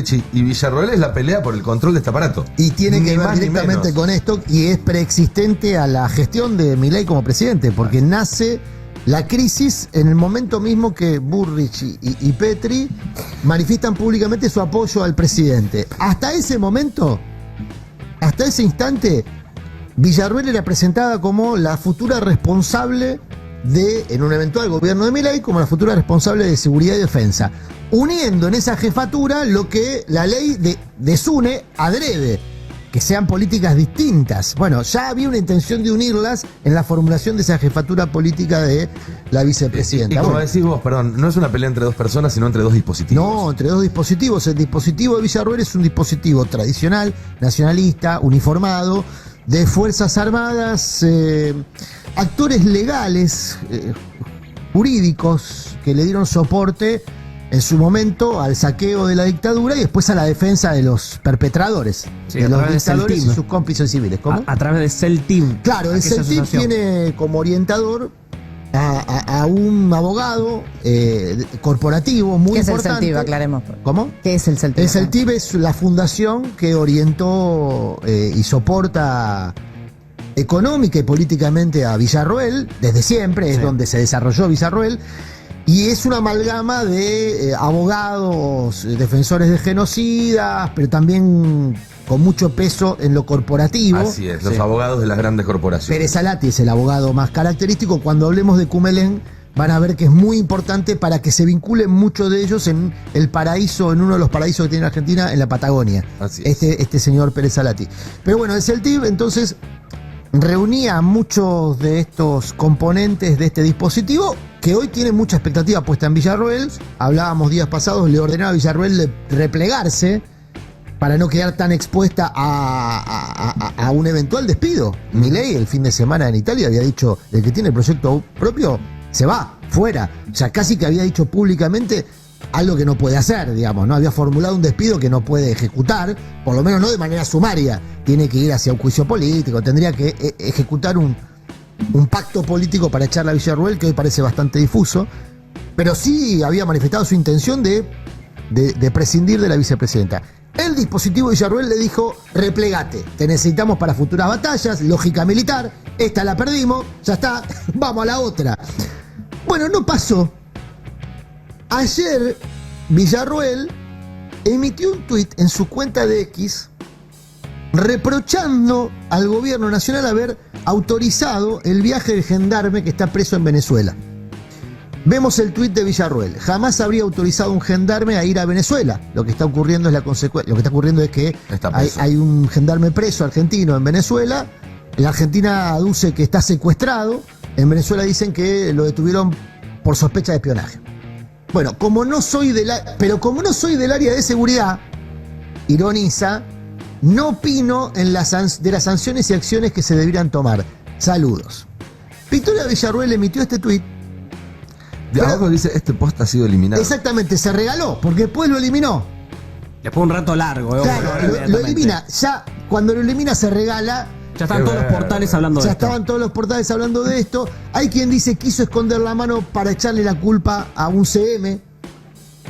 Bullrich y Villarroel es la pelea por el control de este aparato. Y tiene que Ni ver más ni directamente menos. con esto, y es preexistente a la gestión de Milei como presidente, porque nace la crisis en el momento mismo que Bullrich y Petri manifiestan públicamente su apoyo al presidente. Hasta ese momento, hasta ese instante, Villarroel era presentada como la futura responsable en un eventual gobierno de Milei, como la futura responsable de seguridad y defensa, uniendo en esa jefatura lo que la ley desune adrede, que sean políticas distintas. Bueno, ya había una intención de unirlas en la formulación de esa jefatura política de la vicepresidenta. Y como Bueno, decís vos, perdón, no es una pelea entre dos personas, sino entre dos dispositivos. no, entre dos dispositivos. El dispositivo de Villarroel es un dispositivo tradicional, nacionalista, uniformado, de Fuerzas Armadas, actores legales, jurídicos, que le dieron soporte en su momento al saqueo de la dictadura y después a la defensa de los perpetradores, Sí, de a los través de dictadores y CELTIM. sus cómplices civiles. ¿Cómo? A través de CELTIM. Claro, el aquella CELTIM asociación. tiene como orientador a un abogado corporativo muy ¿Qué es el importante. CELTIB? Aclaremos. ¿Cómo? ¿Qué es el CELTIB? El CELTIB es la fundación que orientó y soporta económica y políticamente a Villarroel, desde siempre, es Sí. donde se desarrolló Villarroel, y es una amalgama de abogados, defensores de genocidas, pero también con mucho peso en lo corporativo. Así es, los Sí. abogados de las grandes corporaciones. Pérez Alati es el abogado más característico. Cuando hablemos de Cumelén, van a ver que es muy importante para que se vinculen muchos de ellos en el paraíso, en uno de los paraísos que tiene Argentina, en la Patagonia. Así es. Este señor Pérez Alati. Pero bueno, el CELTIB entonces reunía a muchos de estos componentes de este dispositivo, que hoy tiene mucha expectativa puesta en Villarroel. Hablábamos días pasados, le ordenaba a Villarroel de replegarse para no quedar tan expuesta a un eventual despido. Milei el fin de semana en Italia había dicho, el que tiene el proyecto propio se va, fuera. O sea, casi que había dicho públicamente algo que no puede hacer, digamos, ¿no? Había formulado un despido que no puede ejecutar, por lo menos no de manera sumaria. Tiene que ir hacia un juicio político, tendría que ejecutar un pacto político para echarle a Villarroel, que hoy parece bastante difuso, pero sí había manifestado su intención de prescindir de la vicepresidenta. El dispositivo de Villarroel le dijo: replegate, te necesitamos para futuras batallas, lógica militar, esta la perdimos, ya está, vamos a la otra. Bueno, no pasó. Ayer Villarroel emitió un tuit en su cuenta de X reprochando al gobierno nacional haber autorizado el viaje del gendarme que está preso en Venezuela. Vemos el tuit de Villarroel: jamás habría autorizado un gendarme a ir a Venezuela. Lo que está ocurriendo es lo que está ocurriendo es que Está preso. hay un gendarme preso argentino en Venezuela. La Argentina aduce que está secuestrado. En Venezuela dicen que lo detuvieron por sospecha de espionaje. Bueno, como no soy del área de seguridad, ironiza, no opino en de las sanciones y acciones que se debieran tomar. Saludos. Victoria Villarroel emitió este tuit. De abajo dice, este post ha sido eliminado. Exactamente, se regaló, porque después lo eliminó. Después de un rato largo, Claro, lo inmediatamente. elimina. Ya, cuando lo elimina, se regala. Ya están todos los portales hablando de Ya esto. estaban todos los portales hablando de esto. Hay quien dice que quiso esconder la mano para echarle la culpa a un CM,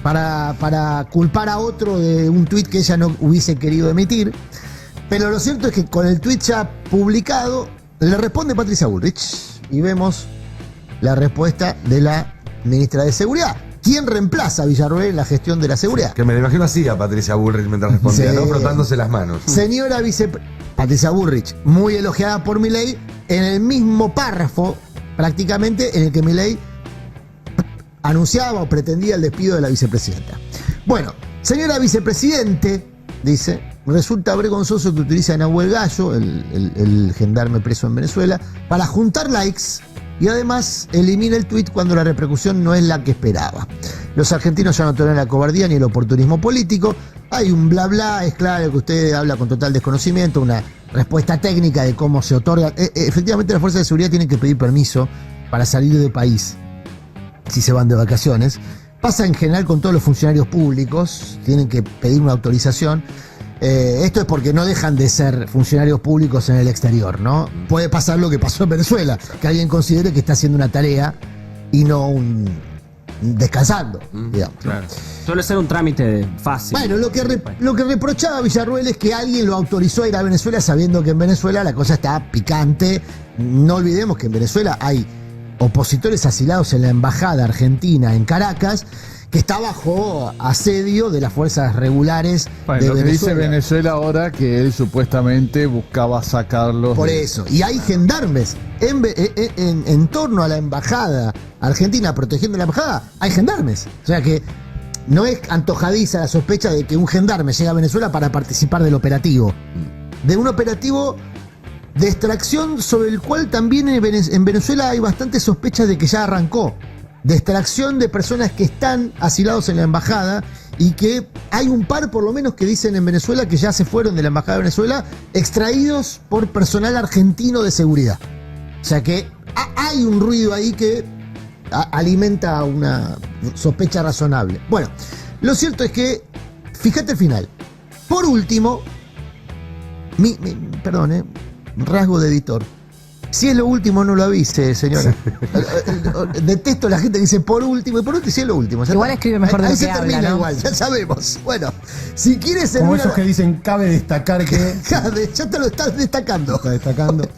para culpar a otro de un tuit que ella no hubiese querido emitir. Pero lo cierto es que con el tuit ya publicado, le responde Patricia Bullrich. Y vemos la respuesta de la ministra de Seguridad. ¿Quién reemplaza a Villarroel en la gestión de la seguridad? Que me lo imagino así a Patricia Bullrich mientras respondía, Sí. ¿no? Frotándose las manos. Señora Patricia Bullrich, muy elogiada por Milei, en el mismo párrafo, prácticamente, en el que Milei anunciaba o pretendía el despido de la vicepresidenta. Bueno, señora vicepresidente, dice, resulta vergonzoso que utilice a Nahuel Gallo, el gendarme preso en Venezuela, para juntar likes y además elimina el tuit cuando la repercusión no es la que esperaba. Los argentinos ya no toleran la cobardía ni el oportunismo político. Hay un bla bla, es claro que usted habla con total desconocimiento, una respuesta técnica de cómo se otorga. Efectivamente, las fuerzas de seguridad tienen que pedir permiso para salir del país si se van de vacaciones. Pasa en general con todos los funcionarios públicos, tienen que pedir una autorización. Esto es porque no dejan de ser funcionarios públicos en el exterior, ¿no? Puede pasar lo que pasó en Venezuela, que alguien considere que está haciendo una tarea y no descansando, digamos. Claro. Suele ser un trámite fácil. Bueno, lo que reprochaba Villarroel es que alguien lo autorizó a ir a Venezuela sabiendo que en Venezuela la cosa está picante. No olvidemos que en Venezuela hay opositores asilados en la embajada argentina en Caracas, que está bajo asedio de las fuerzas regulares Bueno, de lo que dice Venezuela. Venezuela ahora que él supuestamente buscaba sacarlos. Por eso. Y hay gendarmes en torno a la embajada argentina, protegiendo la embajada, hay gendarmes. O sea que no es antojadiza la sospecha de que un gendarme llega a Venezuela para participar del operativo. De un operativo de extracción sobre el cual también en Venezuela hay bastante sospecha de que ya arrancó. De extracción de personas que están asilados en la embajada y que hay un par por lo menos que dicen en Venezuela que ya se fueron de la embajada de Venezuela extraídos por personal argentino de seguridad. O sea que hay un ruido ahí que alimenta una sospecha razonable. Bueno, lo cierto es que, fíjate el final. Por último, perdón, rasgo de editor. Si es lo último, no lo avise, señora. Detesto a la gente que dice por último, y por último si es lo último. Igual escribe mejor de ahí lo que se termina habla, ¿no? igual, ya sabemos. Bueno, si quieres Como servir esos que dicen, cabe destacar que... ya te lo estás destacando. Está destacando.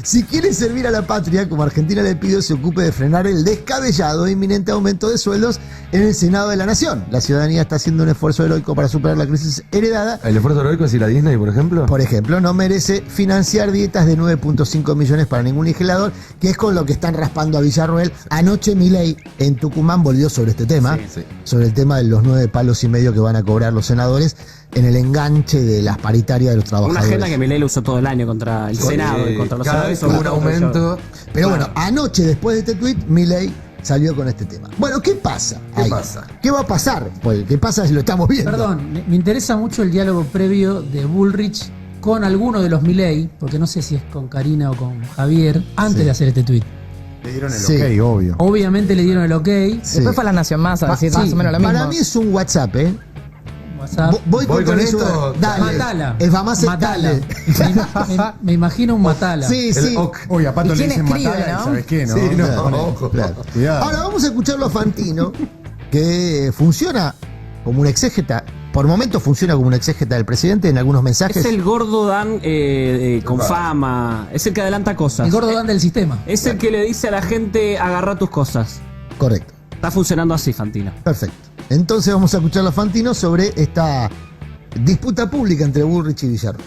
Si quiere servir a la patria, como Argentina le pidió, se ocupe de frenar el descabellado e inminente aumento de sueldos en el Senado de la Nación. La ciudadanía está haciendo un esfuerzo heroico para superar la crisis heredada. ¿El esfuerzo heroico es ir a Disney, por ejemplo? Por ejemplo, no merece financiar dietas de 9.5 millones para ningún legislador, que es con lo que están raspando a Villarroel. Anoche Milei en Tucumán volvió sobre este tema, Sí. sobre el tema de los 9 palos y medio que van a cobrar los senadores en el enganche de las paritarias de los Una trabajadores. agenda que Milei lo usó todo el año contra el Senado y contra los cada vez senadores. hubo un aumento. Pero bueno, anoche, después de este tuit, Milei salió con este tema. Bueno, ¿qué pasa? ¿Qué ahí? pasa? ¿Qué va a pasar? Pues, ¿qué pasa si lo estamos viendo? Perdón, me interesa mucho el diálogo previo de Bullrich con alguno de los Milei, porque no sé si es con Karina o con Javier, antes de hacer este tuit. Le dieron el Sí. ok, obvio. Obviamente le dieron el ok. Sí. Después fue a la Nación Más a decir más o menos lo mismo. Para mí es un WhatsApp, ¿eh? WhatsApp. Voy Voy con eso. esto. Dale. Matala. El famoso Matala. dale. Me imagino un Matala. Sí, El sí. OK. Oye, a Pato ¿Y le quién dicen escribe, matar, no? ¿sabes qué? No, Sí, no, Claro. claro. Cuidado. Ahora vamos a escucharlo a Fantino, que funciona como un exégeta. Por momentos funciona como un exégeta del presidente en algunos mensajes. Es el gordo Dan con fama. Es el que adelanta cosas. El gordo Dan del sistema. Es el que le dice a la gente, agarra tus cosas. Correcto. Está funcionando así, Fantino. Perfecto. Entonces vamos a escucharlo a Fantino sobre esta disputa pública entre Bullrich y Villarroel.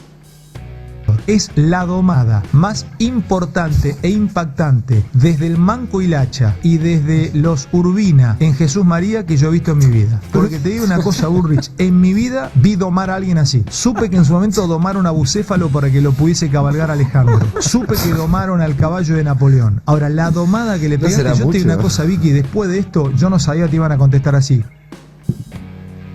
Es la domada más importante e impactante desde el Manco y Lacha y desde los Urbina en Jesús María que yo he visto en mi vida. Porque te digo una cosa, Bullrich, en mi vida vi domar a alguien así. Supe que en su momento domaron a Bucéfalo para que lo pudiese cabalgar Alejandro. Supe que domaron al caballo de Napoleón. Ahora, la domada que le No será pegaste, yo te digo mucho. una cosa, Vicky, después de esto yo no sabía que te iban a contestar así.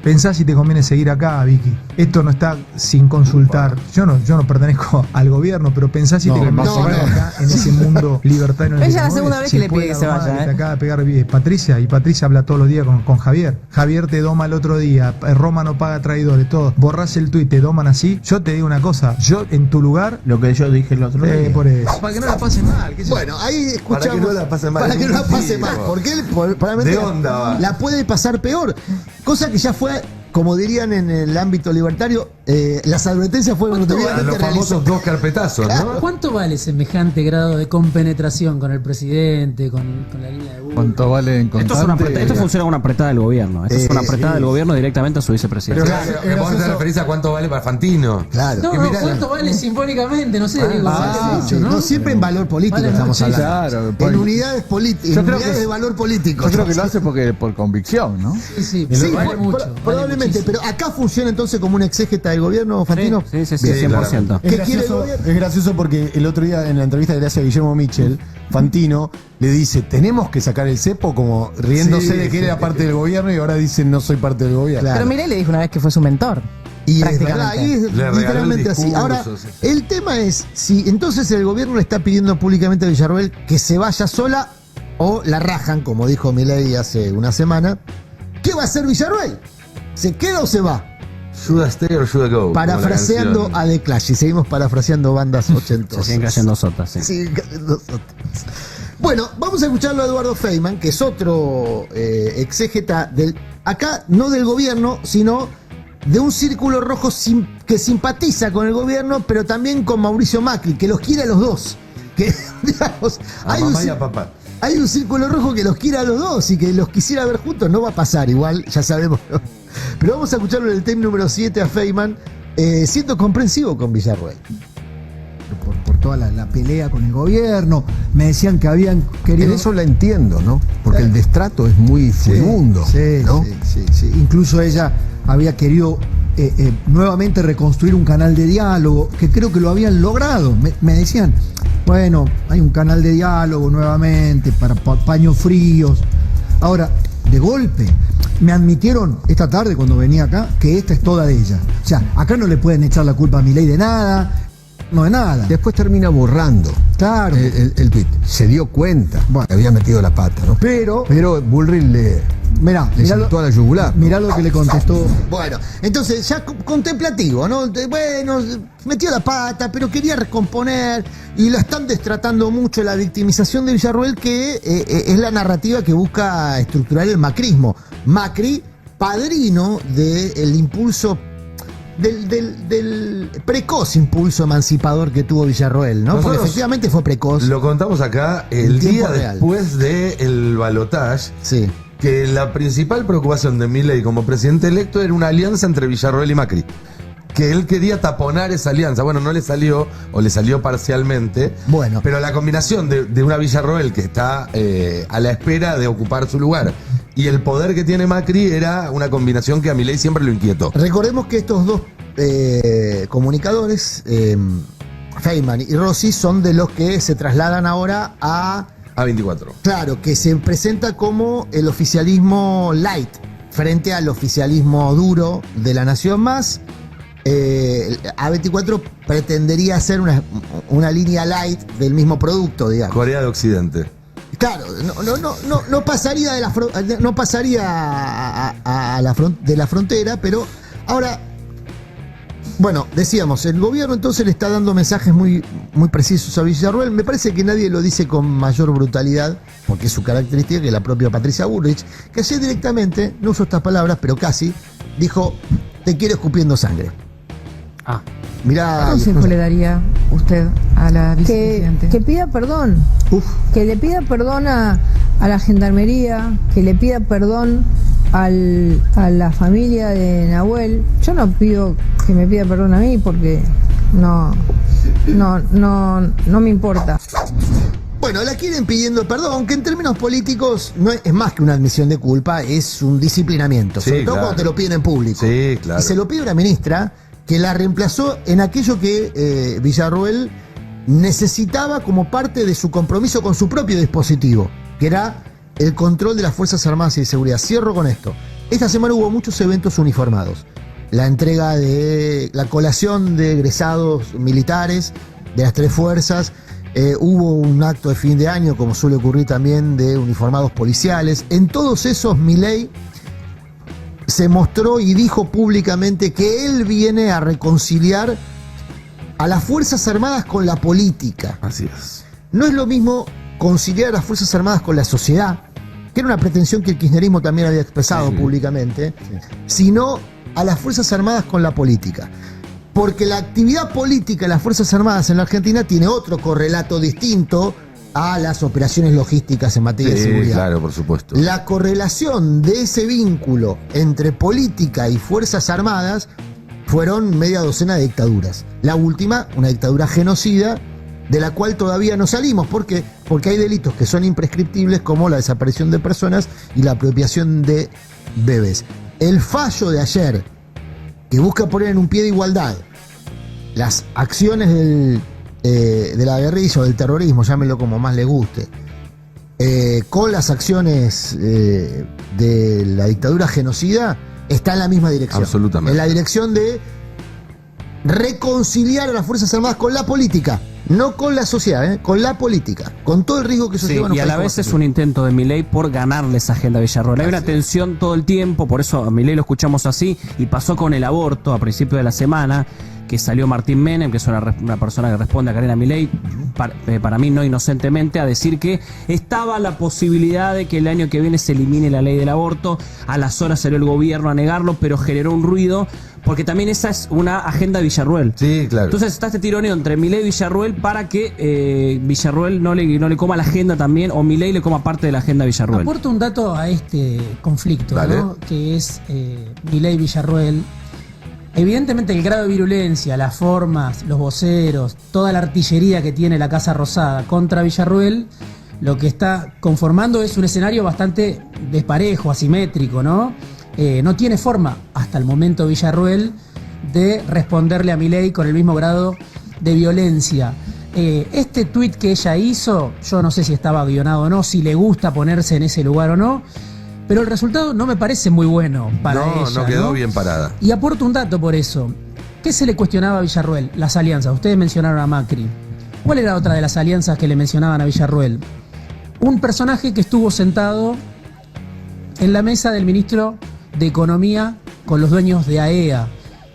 Pensá si te conviene seguir acá, Vicky. Esto no está sin consultar. Yo no pertenezco al gobierno, pero pensá si te conviene no, seguir no. acá en ese mundo libertario. En el Es que ya la te segunda mueves. vez que le después pide de que la se domada vaya, que te acaba de pegar Patricia, y Patricia habla todos los días con Javier. Javier te doma el otro día, Roma no paga traidores, todo. Borrás el tuit, te doman así. Yo te digo una cosa, yo en tu lugar, Lo que yo dije el otro día. por eso. Para que no la pasen mal. qué sé yo. Bueno, ahí escuchamos. Para que no la pase mal. Para que no la pase Sí, mal. vos. Porque él probablemente ¿De onda va? la puede pasar peor. Cosa que ya fue, como dirían en el ámbito libertario, las advertencias fueron A notoriamente los famosos realizadas. 2 carpetazos, ¿no? ¿Cuánto vale semejante grado de compenetración con el presidente, con la línea de Bullrich? ¿Cuánto vale en contante? Esto funciona como una apretada del gobierno. Esto es una apretada del gobierno directamente a su vicepresidente. Claro, que vos te referís a cuánto vale para Fantino. Claro. No, que no, mirá- ¿cuánto vale simbólicamente? No sé, digo, vale mucho, Sí, ¿no? no siempre en valor político Vale estamos muchísimo. hablando. Claro, En unidades políticas, Yo en creo unidades que- de valor político. Yo creo que lo hace por convicción, ¿no? Sí, sí, Sí, vale mucho. vale probablemente, muchísimo. pero acá funciona entonces como un exégeta del gobierno, Fantino. Sí, sí, Bien, 100%. ¿Qué quiere el gobierno? Es gracioso porque el otro día en la entrevista que le hace a Guillermo Michel, Fantino le dice, tenemos que sacar el cepo, como riéndose Sí, de que él era sí. parte del gobierno y ahora dice no soy parte del gobierno. Claro. Pero Milei le dijo una vez que fue su mentor. Y es verdad, prácticamente. ahí es Le regaló el literalmente así. discurso, Ahora, sí. el tema es si entonces el gobierno le está pidiendo públicamente a Villarroel que se vaya sola o la rajan, como dijo Milei hace una semana. ¿Qué va a hacer Villarroel? ¿Se queda o se va? Should I stay or should I go? Parafraseando Como la a The Clash. Y seguimos parafraseando bandas Se ochentosas. siguen cayendo sotas, sí. Siguen cayendo otras. Bueno, vamos a escucharlo a Eduardo Feynman, que es otro exégeta acá no del gobierno, sino de un círculo rojo que simpatiza con el gobierno, pero también con Mauricio Macri, que los quiere a los dos. Que, digamos, A mamá y a papá. hay un círculo rojo que los quiere a los dos y que los quisiera ver juntos. No va a pasar, igual, ya sabemos. Pero vamos a escucharlo en el tema número 7 a Feynman, siendo comprensivo con Villarroel. Por toda la pelea con el gobierno, me decían que habían querido... En eso la entiendo, ¿no? Porque el destrato es muy furibundo, Sí, ¿no? sí. Incluso ella había querido nuevamente reconstruir un canal de diálogo, que creo que lo habían logrado. Me decían, bueno, hay un canal de diálogo nuevamente para paños fríos. Ahora, de golpe, me admitieron esta tarde cuando venía acá que esta es toda de ella. O sea, acá no le pueden echar la culpa a Milei de nada, no de nada. Después termina borrando Claro. el tuit. Se dio cuenta que había metido la pata, ¿no? Pero Bullrich le saltó a la yugular. mirá lo que le contestó. Bueno, entonces ya contemplativo, ¿no? Bueno, metió la pata, pero quería recomponer y la están destratando mucho la victimización de Villarroel, que es la narrativa que busca estructurar el macrismo. Macri, padrino del impulso, del precoz impulso emancipador que tuvo Villarroel, ¿no? Porque Nosotros efectivamente fue precoz. Lo contamos acá el En tiempo día real. después del balotaje, Sí. que la principal preocupación de Milei como presidente electo era una alianza entre Villarroel y Macri. Que él quería taponar esa alianza. Bueno, no le salió, o le salió parcialmente. Bueno. Pero la combinación de una Villarroel que está a la espera de ocupar su lugar y el poder que tiene Macri era una combinación que a Milei siempre lo inquietó. Recordemos que estos dos comunicadores, Feynman y Rossi, son de los que se trasladan ahora a... A24. Claro, que se presenta como el oficialismo light frente al oficialismo duro de La Nación Más. A24 pretendería hacer una línea light del mismo producto, digamos. Corea de Occidente. Claro, no pasaría de la frontera, pero ahora, bueno, decíamos, el gobierno entonces le está dando mensajes muy, muy precisos a Villarroel. Me parece que nadie lo dice con mayor brutalidad, porque es su característica, que la propia Patricia Bullrich, que ayer directamente, no uso estas palabras, pero casi, dijo, te quiero escupiendo sangre. Ah. Mirá. ¿Qué consejo le daría usted a la vicepresidente? Que pida perdón. Que le pida perdón a la gendarmería, que le pida perdón a la familia de Nahuel. Yo no pido que me pida perdón a mí porque no me importa. Bueno, la quieren pidiendo perdón, que en términos políticos no es más que una admisión de culpa, es un disciplinamiento, Sí, sobre todo claro. cuando te lo piden en público. Sí, claro. Y se lo pide una ministra que la reemplazó en aquello que Villarroel necesitaba como parte de su compromiso con su propio dispositivo, que era el control de las Fuerzas Armadas y de Seguridad. Cierro con esto. Esta semana hubo muchos eventos uniformados. La entrega de la colación de egresados militares de las tres fuerzas. Hubo un acto de fin de año, como suele ocurrir también, de uniformados policiales. En todos esos, Milei se mostró y dijo públicamente que él viene a reconciliar a las Fuerzas Armadas con la política. Así es. No es lo mismo conciliar a las Fuerzas Armadas con la sociedad, que era una pretensión que el kirchnerismo también había expresado públicamente, sino a las Fuerzas Armadas con la política. Porque la actividad política de las Fuerzas Armadas en la Argentina tiene otro correlato distinto a las operaciones logísticas en materia de seguridad. Claro, por supuesto. La correlación de ese vínculo entre política y Fuerzas Armadas fueron media docena de dictaduras. La última, una dictadura genocida, de la cual todavía no salimos. ¿Por qué? Porque hay delitos que son imprescriptibles, como la desaparición de personas y la apropiación de bebés. El fallo de ayer, que busca poner en un pie de igualdad las acciones de la guerrilla o del terrorismo, llámenlo como más le guste, con las acciones de la dictadura genocida, está en la misma dirección. Absolutamente. En la dirección de reconciliar a las Fuerzas Armadas con la política, no con la sociedad, con la política, con todo el riesgo que eso Sí, lleva. y a la vez es un intento de Milei por ganarle esa agenda a Villarroel. Hay una tensión todo el tiempo, por eso a Milei lo escuchamos así, y pasó con el aborto a principios de la semana, que salió Martín Menem, que es una persona que responde a Karina Milei, para mí no inocentemente, a decir que estaba la posibilidad de que el año que viene se elimine la ley del aborto. A las horas salió el gobierno a negarlo, pero generó un ruido, porque también esa es una agenda de Villarruel. Sí, claro. Entonces está este tironeo entre Milei y Villarruel para que Villarruel no le coma la agenda también, o Milei le coma parte de la agenda de Villarruel. Aporto un dato a este conflicto, ¿no? Que es Milei-Villarruel. Evidentemente el grado de virulencia, las formas, los voceros, toda la artillería que tiene la Casa Rosada contra Villarruel, lo que está conformando es un escenario bastante desparejo, asimétrico, ¿no? No tiene forma, hasta el momento, Villarruel, de responderle a Milei con el mismo grado de violencia. Este tuit que ella hizo, yo no sé si estaba guionado o no, si le gusta ponerse en ese lugar o no, pero el resultado no me parece muy bueno para ella. No quedó bien parada. Y aporto un dato por eso. ¿Qué se le cuestionaba a Villarruel? Las alianzas. Ustedes mencionaron a Macri. ¿Cuál era otra de las alianzas que le mencionaban a Villarruel? Un personaje que estuvo sentado en la mesa del ministro de Economía con los dueños de AEA,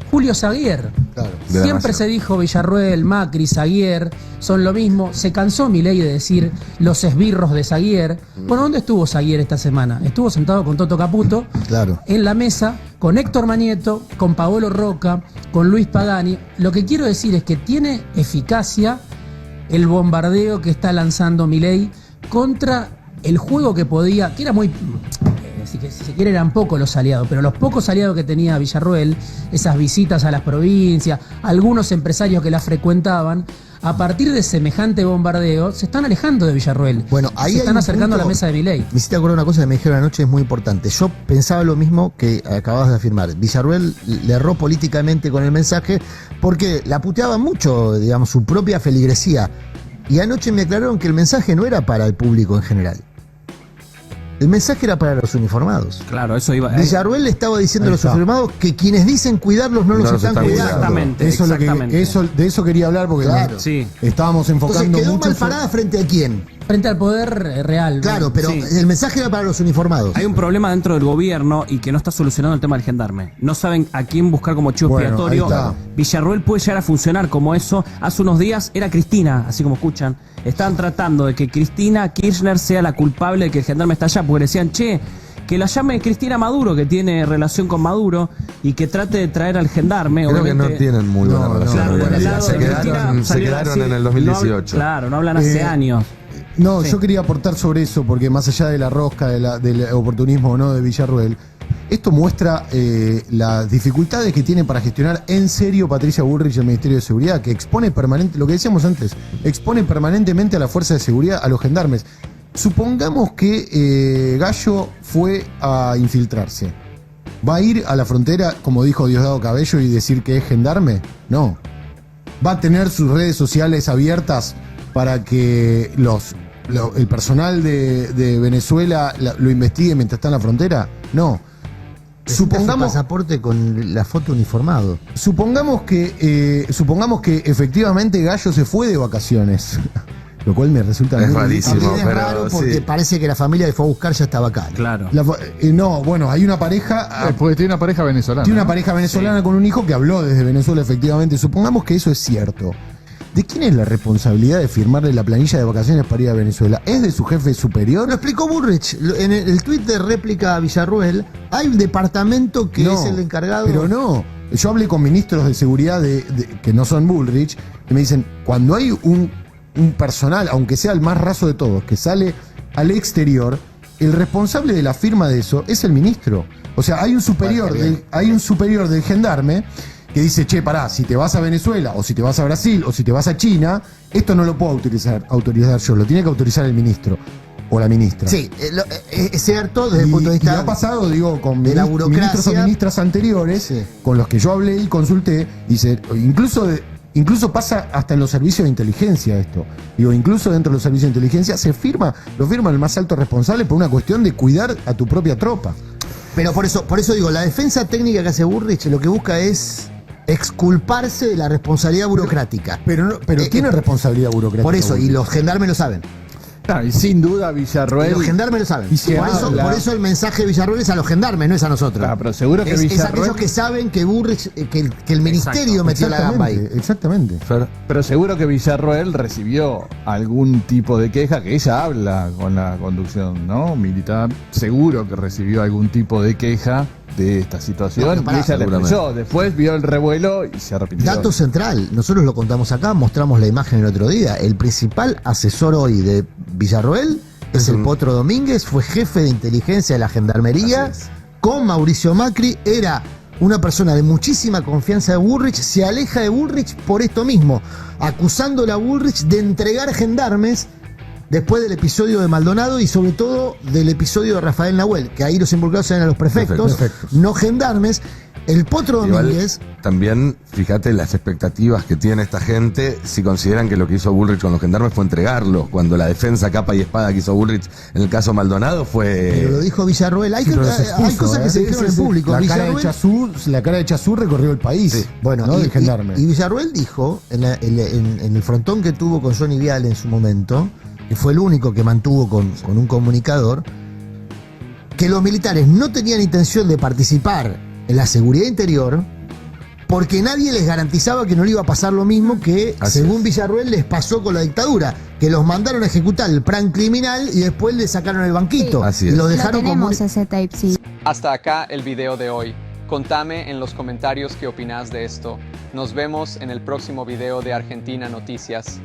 Julio Zaguier. Claro, siempre se dijo Villarruel, Macri, Zaguier son lo mismo. Se cansó Milei de decir los esbirros de Zaguier. Bueno, ¿dónde estuvo Zaguier esta semana? Estuvo sentado con Toto Caputo en la mesa, con Héctor Manieto, con Paolo Roca, con Luis Pagani. Lo que quiero decir es que tiene eficacia el bombardeo que está lanzando Milei contra el juego que podía, que era muy... Si se quiere eran pocos los aliados, pero los pocos aliados que tenía Villarruel, esas visitas a las provincias, algunos empresarios que la frecuentaban, a partir de semejante bombardeo, se están alejando de Villarruel. Bueno, ahí se están acercando a la mesa de Milei. Me hiciste acordar una cosa que me dijeron anoche, es muy importante. Yo pensaba lo mismo que acababas de afirmar. Villarruel le erró políticamente con el mensaje porque la puteaba mucho, digamos, su propia feligresía. Y anoche me aclararon que el mensaje no era para el público en general. El mensaje era para los uniformados. Claro, eso iba. Villarruel le estaba diciendo a los uniformados que quienes dicen cuidarlos no los están cuidando. Exactamente. Eso de eso quería hablar porque estábamos enfocando Entonces, ¿quedó mucho. mal parada frente a quién? Frente al poder real. Claro, pero el mensaje era para los uniformados. Hay un problema dentro del gobierno y que no está solucionando el tema del gendarme. No saben a quién buscar como chivo expiatorio. Villarruel puede llegar a funcionar como eso. Hace unos días era Cristina, así como escuchan. Estaban tratando de que Cristina Kirchner sea la culpable de que el gendarme está allá, porque decían, que la llame Cristina Maduro, que tiene relación con Maduro, y que trate de traer al gendarme. Creo que no tienen muy buena relación. Claro, se quedaron en el 2018. No hablan hace años. Yo quería aportar sobre eso, porque más allá de la rosca, del oportunismo o no de Villarruel, esto muestra las dificultades que tiene para gestionar en serio Patricia Bullrich el Ministerio de Seguridad, que expone permanentemente, lo que decíamos antes, expone permanentemente a la fuerza de seguridad, a los gendarmes. Supongamos que Gallo fue a infiltrarse. ¿Va a ir a la frontera, como dijo Diosdado Cabello, y decir que es gendarme? No. ¿Va a tener sus redes sociales abiertas para que el personal de Venezuela lo investigue mientras está en la frontera? No. Supongamos pasaporte con la foto uniformado. Supongamos que efectivamente Gallo se fue de vacaciones. Lo cual me resulta es rarísimo, es raro porque parece que la familia que fue a buscar ya estaba acá. Claro. Hay una pareja. Porque tiene una pareja venezolana. Tiene una pareja venezolana con un hijo que habló desde Venezuela, efectivamente. Supongamos que eso es cierto. ¿De quién es la responsabilidad de firmarle la planilla de vacaciones para ir a Venezuela? ¿Es de su jefe superior? Lo explicó Bullrich. En el tuit de réplica a Villarruel, hay un departamento que es el encargado. Pero no. Yo hablé con ministros de seguridad que no son Bullrich, y me dicen, cuando hay un personal, aunque sea el más raso de todos, que sale al exterior, el responsable de la firma de eso es el ministro. O sea, hay un superior del gendarme que dice, pará, si te vas a Venezuela, o si te vas a Brasil, o si te vas a China, esto no lo puedo autorizar yo, lo tiene que autorizar el ministro o la ministra. Sí, es cierto desde el punto de vista. Y ha pasado, con de la burocracia, ministros o ministras anteriores, con los que yo hablé y consulté, dice, incluso pasa hasta en los servicios de inteligencia esto. Incluso dentro de los servicios de inteligencia lo firma el más alto responsable por una cuestión de cuidar a tu propia tropa. Pero por eso digo, la defensa técnica que hace Bullrich lo que busca es exculparse de la responsabilidad burocrática. Pero tiene responsabilidad burocrática. Por eso, y los gendarmes lo saben. Y sin duda Villarroel. Y los gendarmes lo saben. Por eso el mensaje de Villarroel es a los gendarmes, no es a nosotros. Pero seguro que Villarroel. Es aquellos que saben que Bullrich, que el ministerio metió la gamba ahí. Exactamente. Pero seguro que Villarroel recibió algún tipo de queja, que ella habla con la conducción, ¿no? Militar. Seguro que recibió algún tipo de queja de esta situación, y ella le expresó. Después vio el revuelo y se arrepintió. Dato central, nosotros lo contamos acá, mostramos la imagen el otro día. El principal asesor hoy de Villarroel es el Potro Domínguez, fue jefe de inteligencia de la Gendarmería con Mauricio Macri, era una persona de muchísima confianza de Bullrich, se aleja de Bullrich por esto mismo, acusándole a Bullrich de entregar gendarmes después del episodio de Maldonado y sobre todo del episodio de Rafael Nahuel, que ahí los involucrados eran los prefectos, no gendarmes. El Potro Domínguez. También, fíjate las expectativas que tiene esta gente si consideran que lo que hizo Bullrich con los gendarmes fue entregarlos, cuando la defensa capa y espada que hizo Bullrich en el caso Maldonado fue... Pero lo dijo Villarroel, hay cosas que se dijeron en público. La cara de Chazú recorrió el país. Sí. Bueno, ¿no? y Villarroel dijo, en el frontón que tuvo con Johnny Viale en su momento, que fue el único que mantuvo con un comunicador, que los militares no tenían intención de participar en la seguridad interior porque nadie les garantizaba que no le iba a pasar lo mismo que, según Villarroel, les pasó con la dictadura, que los mandaron a ejecutar el plan criminal y después le sacaron el banquito y los dejaron como... ese tape, sí. Hasta acá el video de hoy. Contame en los comentarios qué opinás de esto. Nos vemos en el próximo video de Argentina Noticias.